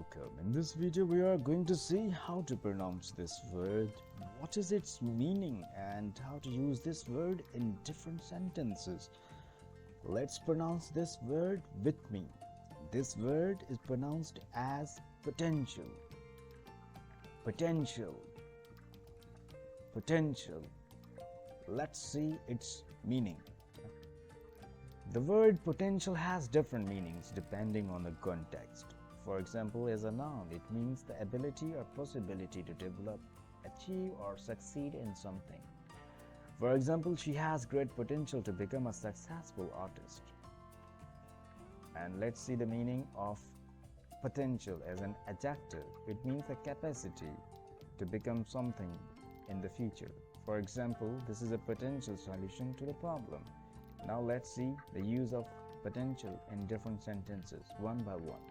Welcome. In this video we are going to see how to pronounce this word, what is its meaning, and how to use this word in different sentences. Let's pronounce this word with me. This word is pronounced as potential. Potential. Potential. Let's see its meaning. The word potential has different meanings depending on the context. For example, as a noun, it means the ability or possibility to develop, achieve, or succeed in something. For example, she has great potential to become a successful artist. And let's see the meaning of potential as an adjective. It means a capacity to become something in the future. For example, this is a potential solution to the problem. Now let's see the use of potential in different sentences, one by one.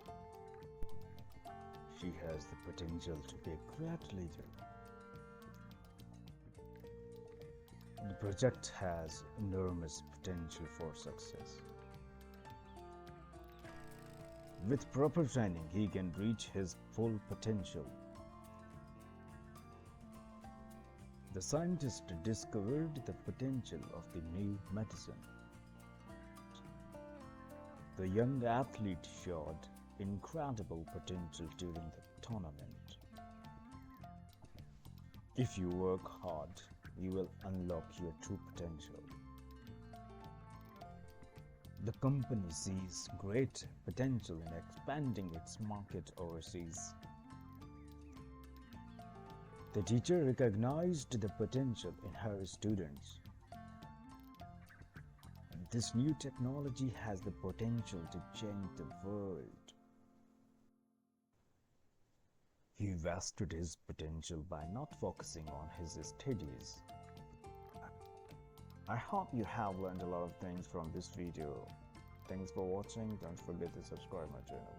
She has the potential to be a great leader. The project has enormous potential for success. With proper training, he can reach his full potential. The scientist discovered the potential of the new medicine. The young athlete showed incredible potential during the tournament. If you work hard, you will unlock your true potential. The company sees great potential in expanding its market overseas. The teacher recognized the potential in her students. This new technology has the potential to change the world. He wasted his potential by not focusing on his studies. I hope you have learned a lot of things from this video. Thanks for watching. Don't forget to subscribe my channel.